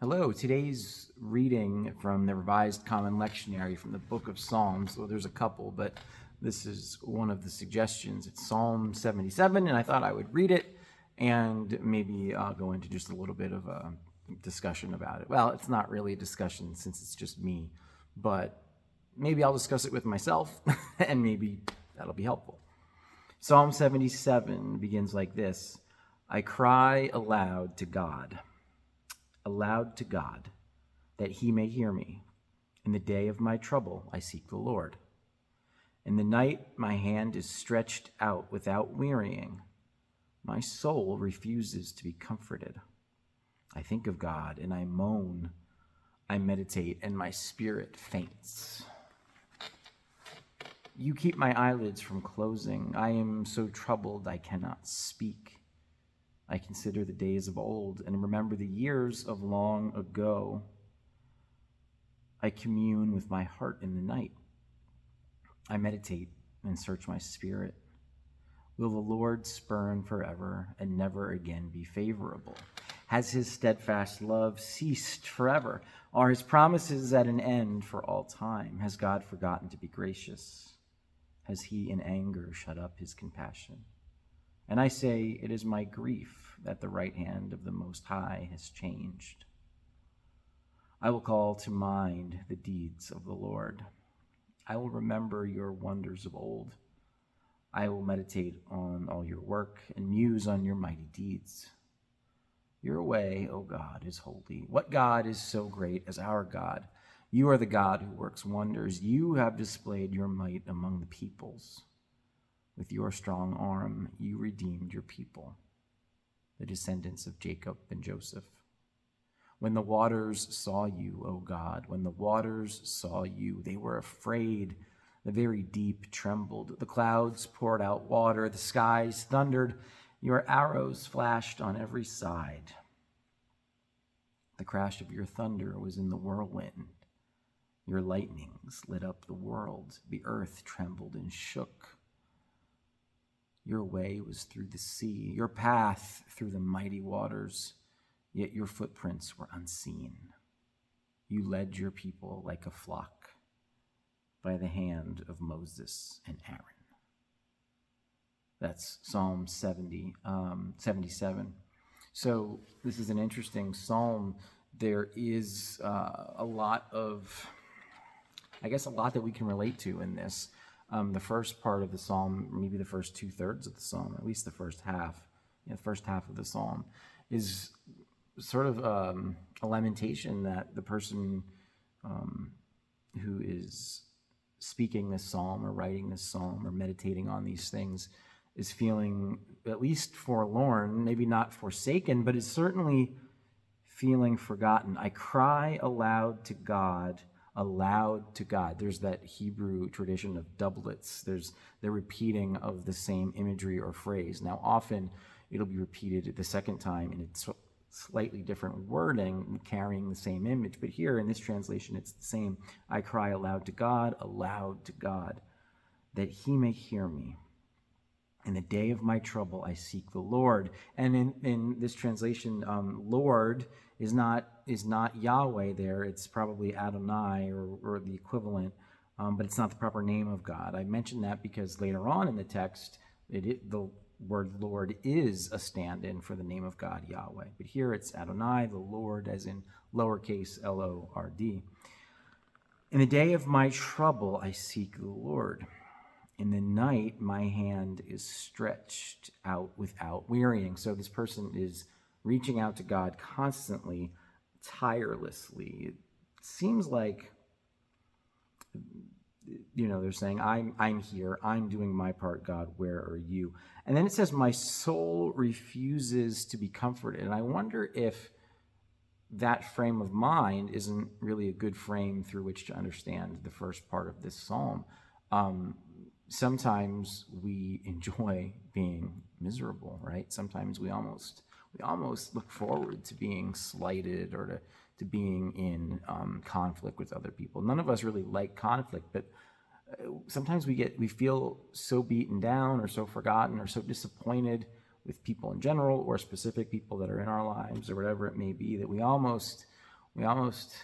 Hello, today's reading from the Revised Common Lectionary from the book of Psalms. Well, there's a couple, but this is one of the suggestions. It's Psalm 77, and I thought I would read it and maybe I'll go into just a little bit of a discussion about it. Well, it's not really a discussion since it's just me, but maybe I'll discuss it with myself and maybe that'll be helpful. Psalm 77 begins like this: I cry aloud to God, that he may hear me. In the day of my trouble, I seek the Lord. In the night, my hand is stretched out without wearying. My soul refuses to be comforted. I think of God and I moan. I meditate and my spirit faints. You keep my eyelids from closing. I am so troubled I cannot speak. I consider the days of old and remember the years of long ago. I commune with my heart in the night. I meditate and search my spirit. Will the Lord spurn forever and never again be favorable? Has his steadfast love ceased forever? Are his promises at an end for all time? Has God forgotten to be gracious? Has he in anger shut up his compassion? And I say, it is my grief that the right hand of the Most High has changed. I will call to mind the deeds of the Lord. I will remember your wonders of old. I will meditate on all your work and muse on your mighty deeds. Your way, O God, is holy. What God is so great as our God? You are the God who works wonders. You have displayed your might among the peoples. With your strong arm, you redeemed your people, the descendants of Jacob and Joseph. When the waters saw you, O God, when the waters saw you, they were afraid. The very deep trembled. The clouds poured out water. The skies thundered. Your arrows flashed on every side. The crash of your thunder was in the whirlwind. Your lightnings lit up the world. The earth trembled and shook. Your way was through the sea, your path through the mighty waters, yet your footprints were unseen. You led your people like a flock by the hand of Moses and Aaron. That's Psalm 77. So this is an interesting psalm. There is a lot that we can relate to in this. The first part of the psalm, maybe the first 2/3 of the psalm, at least the first half, the first half of the psalm, is sort of a lamentation that the person who is speaking this psalm or writing this psalm or meditating on these things is feeling at least forlorn, maybe not forsaken, but is certainly feeling forgotten. I cry aloud to God. There's that Hebrew tradition of doublets. There's the repeating of the same imagery or phrase. Now, often it'll be repeated the second time in its slightly different wording, carrying the same image. But here in this translation, it's the same. I cry aloud to God, that he may hear me. In the day of my trouble, I seek the Lord. And in this translation, Lord is not Yahweh there. It's probably Adonai or the equivalent, but it's not the proper name of God. I mention that because later on in the text, the word Lord is a stand-in for the name of God, Yahweh. But here it's Adonai, the Lord, as in lowercase L-O-R-D. In the day of my trouble, I seek the Lord. In the night, my hand is stretched out without wearying. So this person is reaching out to God constantly, tirelessly. It seems like, they're saying, I'm here. I'm doing my part, God. Where are you? And then it says, my soul refuses to be comforted. And I wonder if that frame of mind isn't really a good frame through which to understand the first part of this psalm. Sometimes we enjoy being miserable, right? Sometimes we almost look forward to being slighted or to being in conflict with other people. None of us really like conflict, but sometimes we feel so beaten down or so forgotten or so disappointed with people in general or specific people that are in our lives or whatever it may be that we almost We almost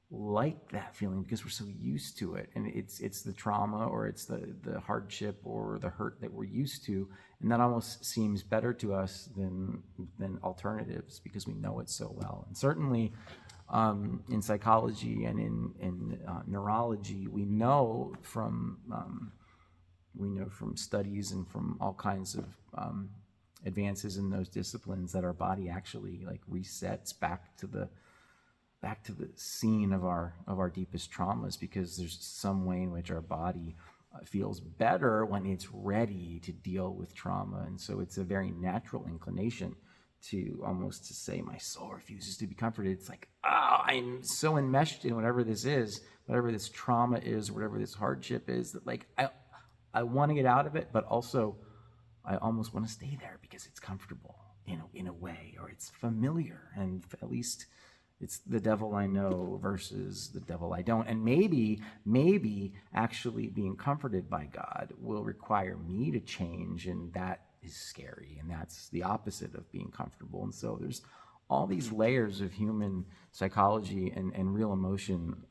like that feeling because we're so used to it, and it's the trauma or it's the hardship or the hurt that we're used to, and that almost seems better to us than alternatives because we know it so well. And certainly in psychology and in neurology, we know from studies and from all kinds of advances in those disciplines that our body actually like resets back to the scene of our deepest traumas, because there's some way in which our body feels better when it's ready to deal with trauma. And so it's a very natural inclination to almost to say, my soul refuses to be comforted. It's like, I'm so enmeshed in whatever this is, whatever this trauma is, whatever this hardship is, that like I want to get out of it, but also I almost want to stay there because it's comfortable in a way, or it's familiar, and at least it's the devil I know versus the devil I don't. And maybe actually being comforted by God will require me to change, and that is scary, and that's the opposite of being comfortable. And so there's all these layers of human psychology and real emotion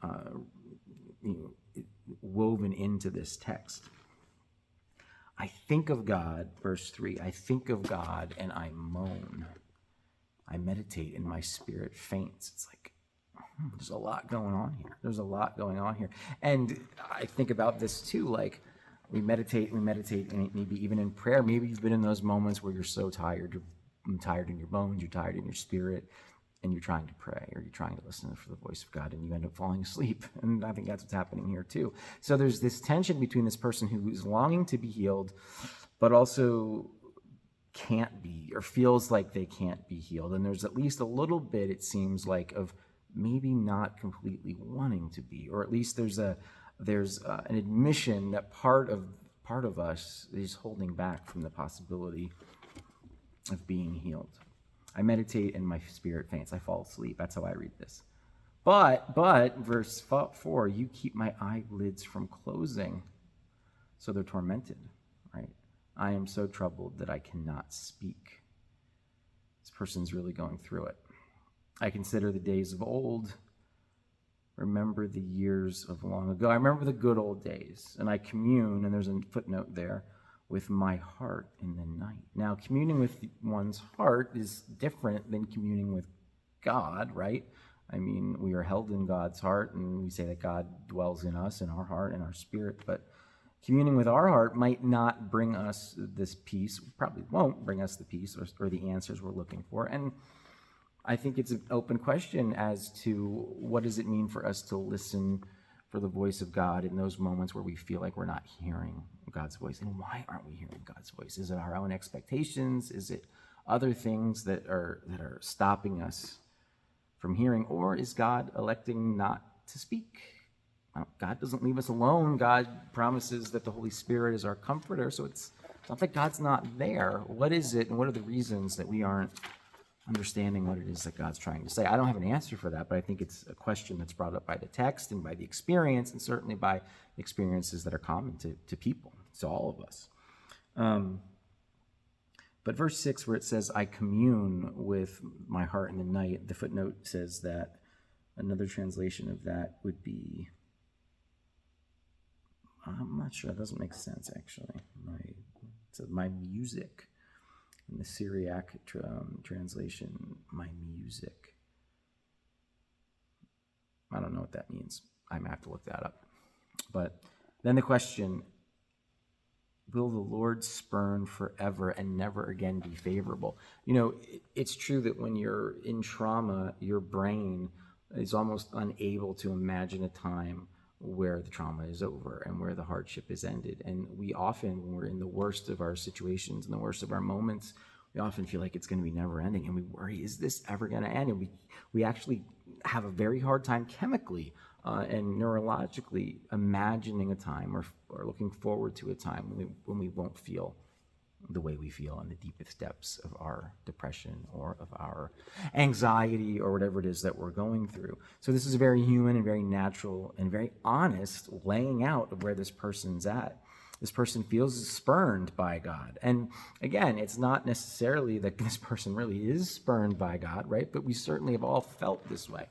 woven into this text. I think of God, verse 3, I think of God and I moan. I meditate and my spirit faints. It's like, there's a lot going on here. There's a lot going on here. And I think about this too, like we meditate, and maybe even in prayer, maybe you've been in those moments where you're so tired, you're tired in your bones, you're tired in your spirit, and you're trying to pray, or you're trying to listen for the voice of God, and you end up falling asleep. And I think that's what's happening here too. So there's this tension between this person who is longing to be healed, but also can't be, or feels like they can't be healed. And there's at least a little bit, it seems like, of maybe not completely wanting to be, or at least there's an admission that part of us is holding back from the possibility of being healed. I meditate and my spirit faints. I fall asleep. That's how I read this. But verse 4, you keep my eyelids from closing, so they're tormented, right? I am so troubled that I cannot speak. This person's really going through it. I consider the days of old, remember the years of long ago. I remember the good old days, and I commune, and there's a footnote there, with my heart in the night. Now, communing with one's heart is different than communing with God, right? I mean, we are held in God's heart, and we say that God dwells in us, in our heart, and our spirit, but communing with our heart might not bring us this peace, probably won't bring us the peace or the answers we're looking for. And I think it's an open question as to what does it mean for us to listen for the voice of God in those moments where we feel like we're not hearing God's voice. And why aren't we hearing God's voice? Is it our own expectations? Is it other things that are stopping us from hearing? Or is God electing not to speak? God doesn't leave us alone. God promises that the Holy Spirit is our comforter. So it's not that God's not there. What is it, and what are the reasons that we aren't understanding what it is that God's trying to say? I don't have an answer for that, but I think it's a question that's brought up by the text and by the experience, and certainly by experiences that are common to people, to all of us. But verse 6, where it says, I commune with my heart in the night, the footnote says that another translation of that would be, I'm not sure, that doesn't make sense actually. It says my music. In the Syriac translation, my music. I don't know what that means. I might have to look that up. But then the question, will the Lord spurn forever and never again be favorable? You know, it's true that when you're in trauma, your brain is almost unable to imagine a time where the trauma is over and where the hardship is ended. And we often, when we're in the worst of our situations and the worst of our moments, we often feel like it's going to be never ending, and we worry, is this ever going to end? And we actually have a very hard time chemically and neurologically imagining a time or looking forward to a time when we won't feel the way we feel in the deepest depths of our depression or of our anxiety or whatever it is that we're going through. So this is a very human and very natural and very honest laying out of where this person's at. This person feels spurned by God. And again, it's not necessarily that this person really is spurned by God, right? But we certainly have all felt this way.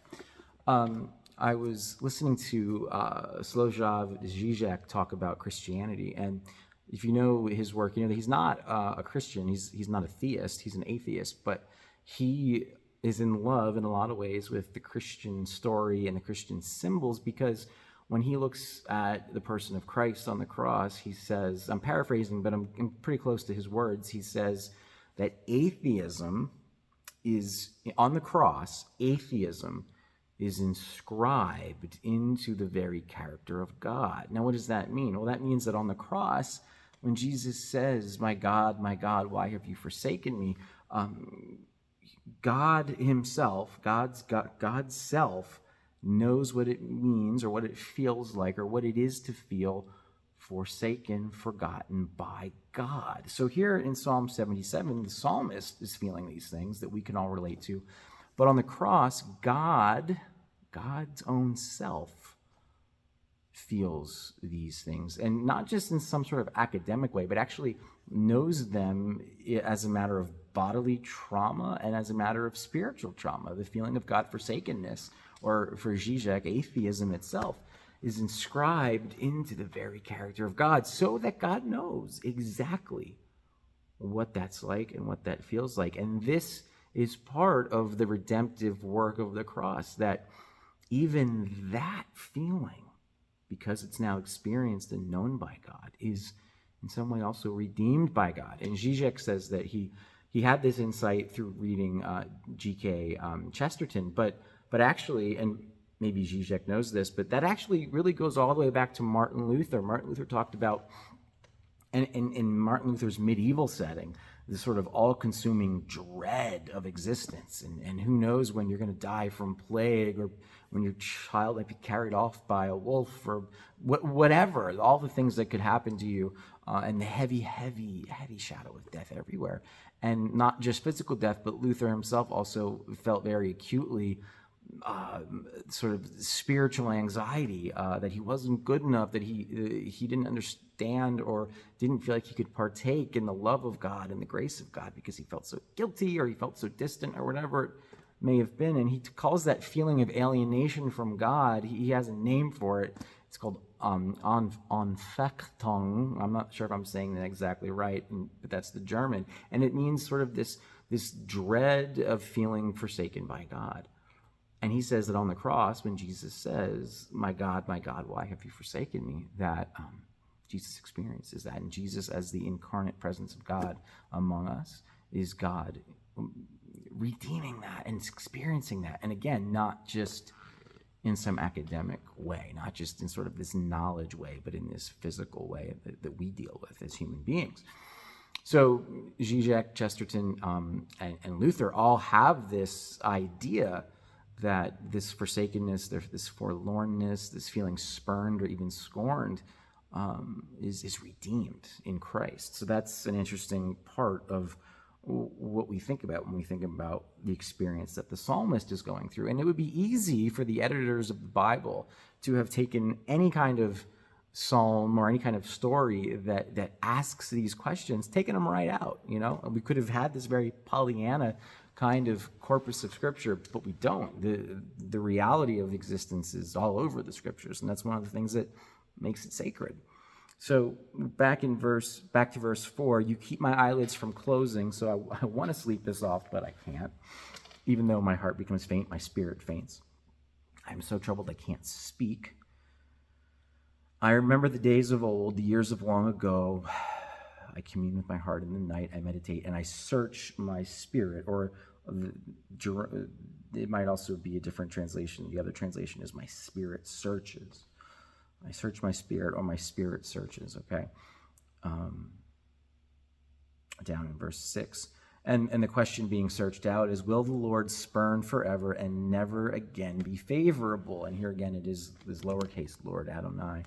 I was listening to Slobodan Zizek talk about Christianity, and if you know his work, you know that he's not a Christian. He's not a theist. He's an atheist, but he is in love in a lot of ways with the Christian story and the Christian symbols, because when he looks at the person of Christ on the cross, he says, I'm paraphrasing, but I'm pretty close to his words. He says that atheism is, on the cross, atheism is inscribed into the very character of God. Now, what does that mean? Well, that means that on the cross, when Jesus says, my God, why have you forsaken me? God himself, God's self, knows what it means or what it feels like or what it is to feel forsaken, forgotten by God. So here in Psalm 77, the psalmist is feeling these things that we can all relate to. But on the cross, God's own self feels these things, and not just in some sort of academic way, but actually knows them as a matter of bodily trauma and as a matter of spiritual trauma. The feeling of God forsakenness, or for Zizek, atheism itself, is inscribed into the very character of God, so that God knows exactly what that's like and what that feels like. And this is part of the redemptive work of the cross, that even that feeling, because it's now experienced and known by God, is in some way also redeemed by God. And Zizek says that he had this insight through reading G.K. Chesterton, but actually, and maybe Zizek knows this, but that actually really goes all the way back to Martin Luther. Martin Luther talked about, and in Martin Luther's medieval setting, this sort of all-consuming dread of existence, and who knows when you're going to die from plague, or when your child might be carried off by a wolf, or whatever, all the things that could happen to you, and the heavy shadow of death everywhere. And not just physical death, but Luther himself also felt very acutely sort of spiritual anxiety, that he wasn't good enough, that he didn't understand or didn't feel like he could partake in the love of God and the grace of God, because he felt so guilty or he felt so distant or whatever it may have been. And he calls that feeling of alienation from God, he has a name for it. It's called Anfechtung. I'm not sure if I'm saying that exactly right, but that's the German. And it means sort of this dread of feeling forsaken by God. And he says that on the cross, when Jesus says, my God, why have you forsaken me? That Jesus experiences that. And Jesus, as the incarnate presence of God among us, is God redeeming that and experiencing that. And again, not just in some academic way, not just in sort of this knowledge way, but in this physical way that we deal with as human beings. So Zizek, Chesterton, and Luther all have this idea that this forsakenness, this forlornness, this feeling spurned or even scorned, is redeemed in Christ. So that's an interesting part of what we think about when we think about the experience that the psalmist is going through. And it would be easy for the editors of the Bible to have taken any kind of psalm or any kind of story that asks these questions, taken them right out, and we could have had this very Pollyanna kind of corpus of Scripture, but we don't. The reality of existence is all over the Scriptures, and that's one of the things that makes it sacred. So back to verse 4, you keep my eyelids from closing, so I want to sleep this off, but I can't. Even though my heart becomes faint, my spirit faints. I am so troubled I can't speak. I remember the days of old, the years of long ago. I commune with my heart in the night. I meditate and I search my spirit. Or it might also be a different translation. The other translation is my spirit searches. I search my spirit, or my spirit searches, okay? Down in verse 6. And the question being searched out is, will the Lord spurn forever and never again be favorable? And here again it is this lowercase Lord, Adonai.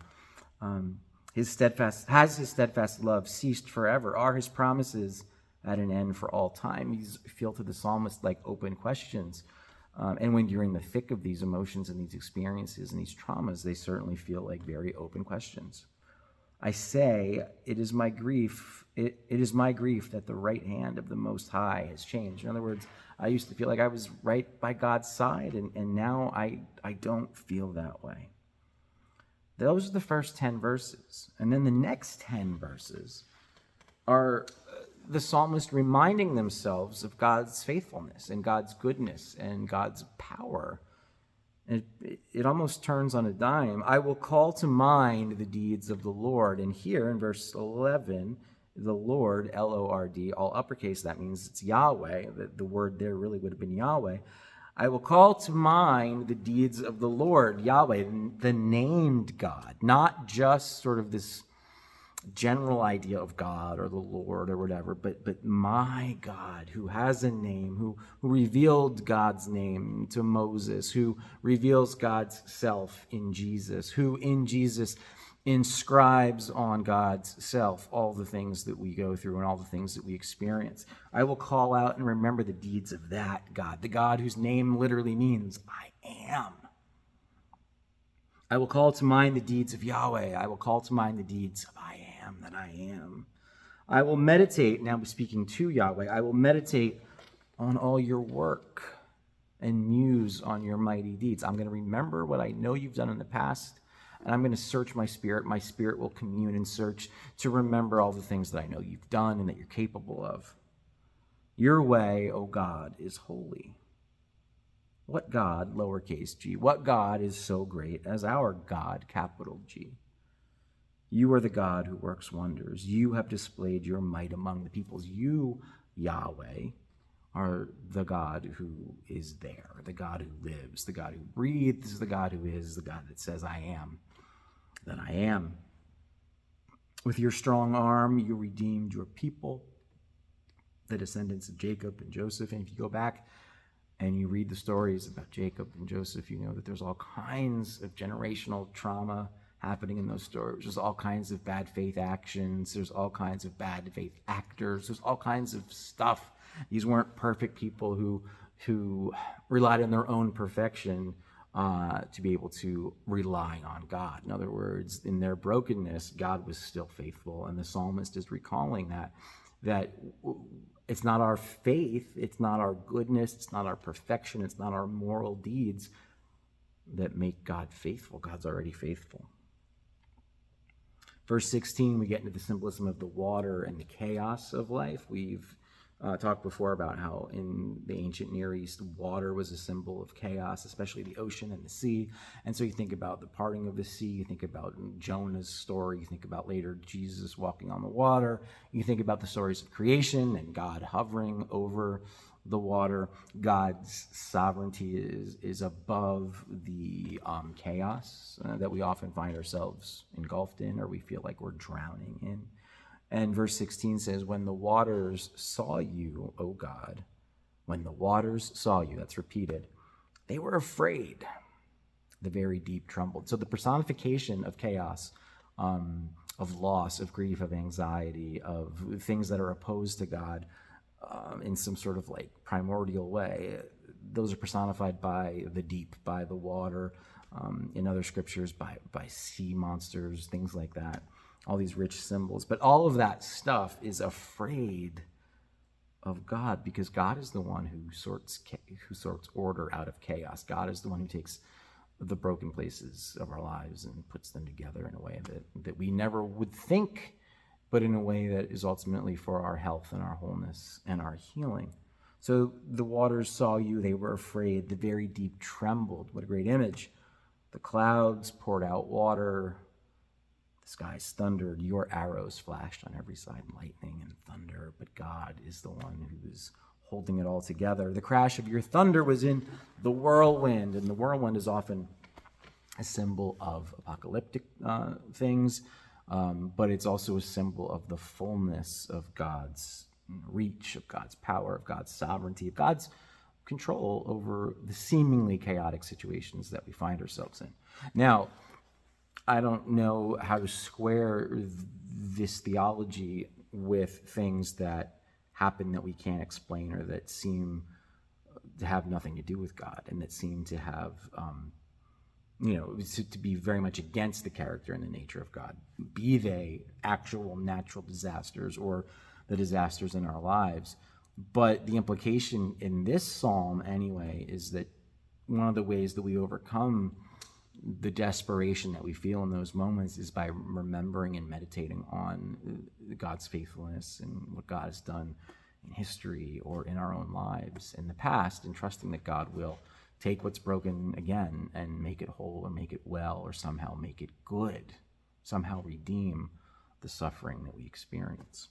His steadfast love ceased forever? Are his promises at an end for all time? These feel to the psalmist like open questions. And when you're in the thick of these emotions and these experiences and these traumas, they certainly feel like very open questions. I say, it is my grief. It is my grief that the right hand of the Most High has changed. In other words, I used to feel like I was right by God's side, and now I don't feel that way. Those are the first 10 verses. And then the next 10 verses are the psalmist reminding themselves of God's faithfulness and God's goodness and God's power. It almost turns on a dime. I will call to mind the deeds of the Lord. And here in verse 11, the Lord, L-O-R-D, all uppercase, that means it's Yahweh. The word there really would have been Yahweh. I will call to mind the deeds of the Lord, Yahweh, the named God, not just sort of this general idea of God or the Lord or whatever, but my God, who has a name, who revealed God's name to Moses, who reveals God's self in Jesus, who in Jesus inscribes on God's self all the things that we go through and all the things that we experience. I will call out and remember the deeds of that God, the God whose name literally means I am. I will call to mind the deeds of Yahweh. I will call to mind the deeds of I am that I am. I will meditate, now speaking to Yahweh, I will meditate on all your work and muse on your mighty deeds. I'm going to remember what I know you've done in the past, and I'm going to search my spirit. My spirit will commune and search to remember all the things that I know you've done and that you're capable of. Your way, O God, is holy. What God, lowercase g, what God is so great as our God, capital G? You are the God who works wonders. You have displayed your might among the peoples. You, Yahweh, are the God who is there, the God who lives, the God who breathes, the God who is, the God that says, I am, that I am. With your strong arm, you redeemed your people, the descendants of Jacob and Joseph. And if you go back and you read the stories about Jacob and Joseph, you know that there's all kinds of generational trauma happening in those stories. There's all kinds of bad faith actions. There's all kinds of bad faith actors. There's all kinds of stuff. These weren't perfect people who relied on their own perfection to be able to rely on God. In other words, in their brokenness, God was still faithful. And the psalmist is recalling that it's not our faith, it's not our goodness, it's not our perfection, it's not our moral deeds that make God faithful. God's already faithful. Verse 16, we get into the symbolism of the water and the chaos of life. We've talked before about how in the ancient Near East, water was a symbol of chaos, especially the ocean and the sea. And so you think about the parting of the sea, you think about Jonah's story, you think about later Jesus walking on the water, you think about the stories of creation and God hovering over the water. God's sovereignty is above the chaos that we often find ourselves engulfed in or we feel like we're drowning in. And verse 16 says, when the waters saw you, O God, when the waters saw you, that's repeated, they were afraid. The very deep trembled. So the personification of chaos, of loss, of grief, of anxiety, of things that are opposed to God in some sort of like primordial way, those are personified by the deep, by the water, in other scriptures, by sea monsters, things like that. All these rich symbols. But all of that stuff is afraid of God because God is the one who sorts order out of chaos. God is the one who takes the broken places of our lives and puts them together in a way that we never would think, but in a way that is ultimately for our health and our wholeness and our healing. So the waters saw you, they were afraid. The very deep trembled. What a great image. The clouds poured out water. The skies thundered, your arrows flashed on every side, lightning and thunder, but God is the one who is holding it all together. The crash of your thunder was in the whirlwind, and the whirlwind is often a symbol of apocalyptic things, but it's also a symbol of the fullness of God's reach, of God's power, of God's sovereignty, of God's control over the seemingly chaotic situations that we find ourselves in. Now, I don't know how to square this theology with things that happen that we can't explain or that seem to have nothing to do with God and that seem to have to be very much against the character and the nature of God, be they actual natural disasters or the disasters in our lives. But the implication in this psalm, anyway, is that one of the ways that we overcome the desperation that we feel in those moments is by remembering and meditating on God's faithfulness and what God has done in history or in our own lives in the past, and trusting that God will take what's broken again and make it whole or make it well or somehow make it good, somehow redeem the suffering that we experience.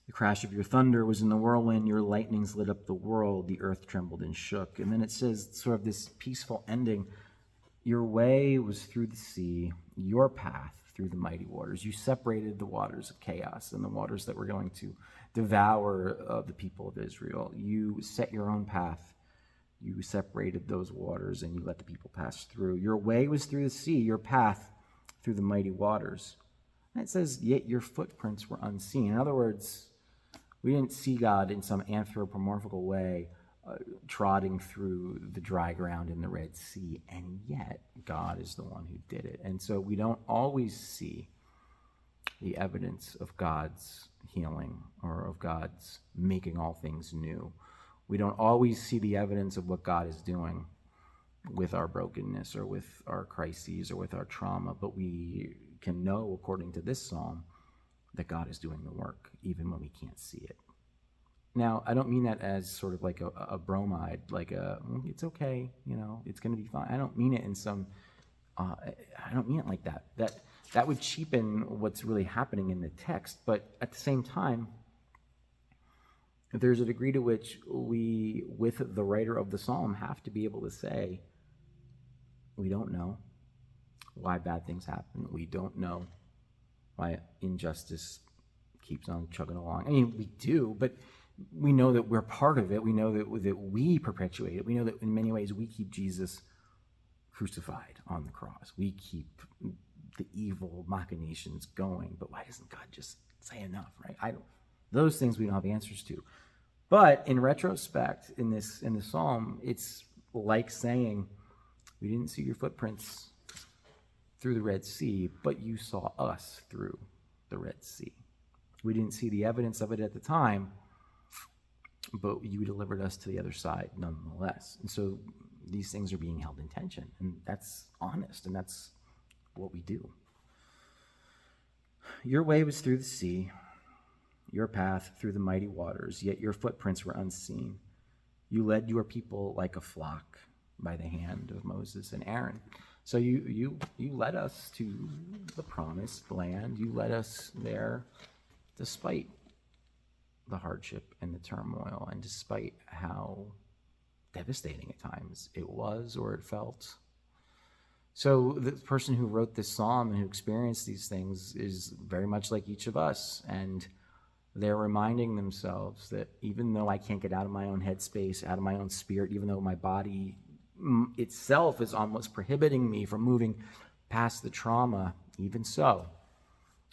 The crash of your thunder was in the whirlwind, your lightnings lit up the world, the earth trembled and shook. And then it says sort of this peaceful ending. Your way was through the sea, your path through the mighty waters. You separated the waters of chaos and the waters that were going to devour the people of Israel. You set your own path. You separated those waters and you let the people pass through. Your way was through the sea, your path through the mighty waters. And it says, yet your footprints were unseen. In other words, we didn't see God in some anthropomorphical way trotting through the dry ground in the Red Sea, and yet God is the one who did it. And so we don't always see the evidence of God's healing or of God's making all things new. We don't always see the evidence of what God is doing with our brokenness or with our crises or with our trauma, but we can know, according to this psalm, that God is doing the work, even when we can't see it. Now, I don't mean that as sort of like a bromide, like it's okay, it's going to be fine. I don't mean it in some, I don't mean it like that. That would cheapen what's really happening in the text. But at the same time, there's a degree to which we, with the writer of the psalm, have to be able to say, we don't know why bad things happen. We don't know why injustice keeps on chugging along. I mean, we do, but we know that we're part of it. We know that we perpetuate it. We know that in many ways we keep Jesus crucified on the cross. We keep the evil machinations going. But why doesn't God just say enough, right? Those things we don't have answers to. But in retrospect, in the psalm, it's like saying, we didn't see your footprints through the Red Sea, but you saw us through the Red Sea. We didn't see the evidence of it at the time, but you delivered us to the other side nonetheless. And so these things are being held in tension, and that's honest, and that's what we do. Your way was through the sea, your path through the mighty waters, yet your footprints were unseen. You led your people like a flock by the hand of Moses and Aaron. So you led us to the promised land. You led us there despite the hardship and the turmoil, and despite how devastating at times it was or it felt. So the person who wrote this psalm and who experienced these things is very much like each of us, and they're reminding themselves that even though I can't get out of my own headspace, out of my own spirit, even though my body itself is almost prohibiting me from moving past the trauma, even so,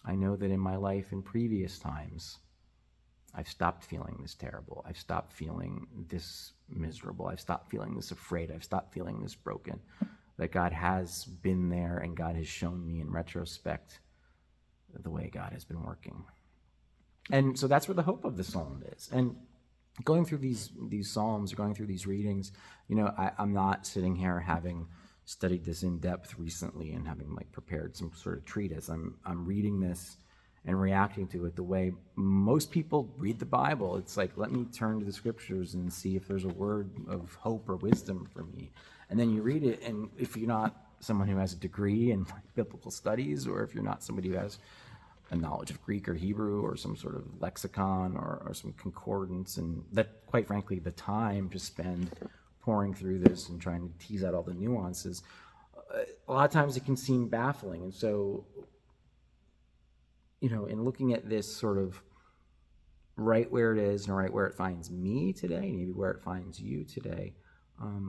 I know that in my life in previous times, I've stopped feeling this terrible. I've stopped feeling this miserable. I've stopped feeling this afraid. I've stopped feeling this broken. That God has been there, and God has shown me in retrospect the way God has been working. And so that's where the hope of the psalm is. And going through these psalms, or going through these readings, I'm not sitting here having studied this in depth recently and having prepared some sort of treatise. I'm reading this and reacting to it the way most people read the Bible. It's like, let me turn to the scriptures and see if there's a word of hope or wisdom for me. And then you read it, and if you're not someone who has a degree in biblical studies, or if you're not somebody who has a knowledge of Greek or Hebrew or some sort of lexicon or some concordance, and that, quite frankly, the time to spend poring through this and trying to tease out all the nuances, a lot of times it can seem baffling. And so, in looking at this sort of right where it is and right where it finds me today, maybe where it finds you today,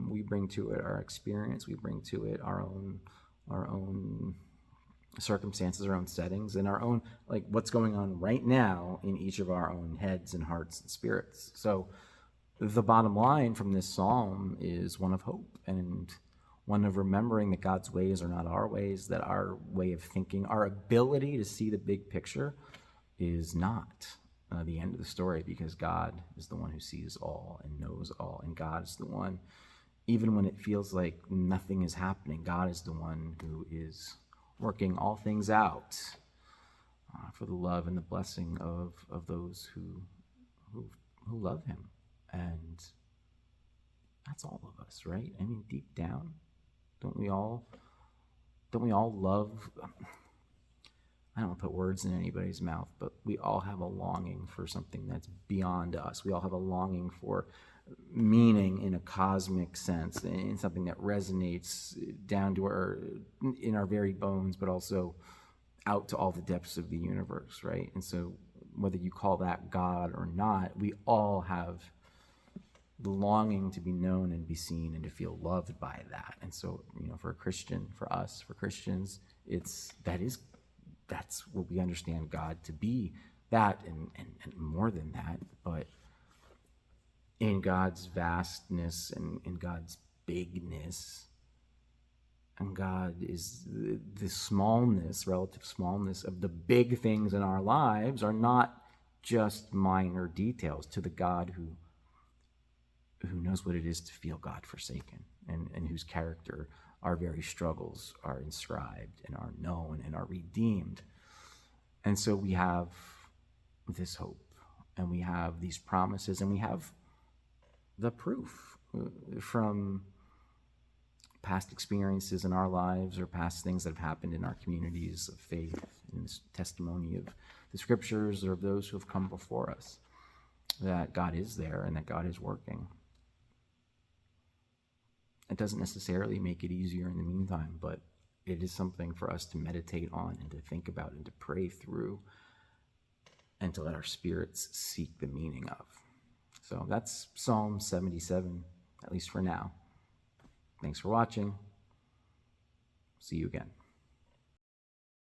we bring to it our experience, we bring to it our own circumstances, our own settings, and our own, what's going on right now in each of our own heads and hearts and spirits. So the bottom line from this psalm is one of hope and one of remembering that God's ways are not our ways, that our way of thinking, our ability to see the big picture is not the end of the story, because God is the one who sees all and knows all, and God is the one, even when it feels like nothing is happening, God is the one who is working all things out for the love and the blessing of those who love him. And that's all of us, right? I mean, deep down, don't we all love, I don't want to put words in anybody's mouth, but we all have a longing for something that's beyond us. We all have a longing for meaning in a cosmic sense, in something that resonates down to in our very bones, but also out to all the depths of the universe, right? And so whether you call that God or not, we all have the longing to be known and be seen and to feel loved by that. And so, for a Christian, for us, for Christians, that's what we understand God to be, that and more than that. But in God's vastness and in God's bigness, and God is the smallness, relative smallness of the big things in our lives are not just minor details to the God who knows what it is to feel God forsaken, and whose character our very struggles are inscribed and are known and are redeemed. And so we have this hope, and we have these promises, and we have the proof from past experiences in our lives or past things that have happened in our communities of faith, in this testimony of the scriptures or of those who have come before us, that God is there and that God is working. It doesn't necessarily make it easier in the meantime, but it is something for us to meditate on and to think about and to pray through and to let our spirits seek the meaning of. So that's Psalm 77, at least for now. Thanks for watching. See you again.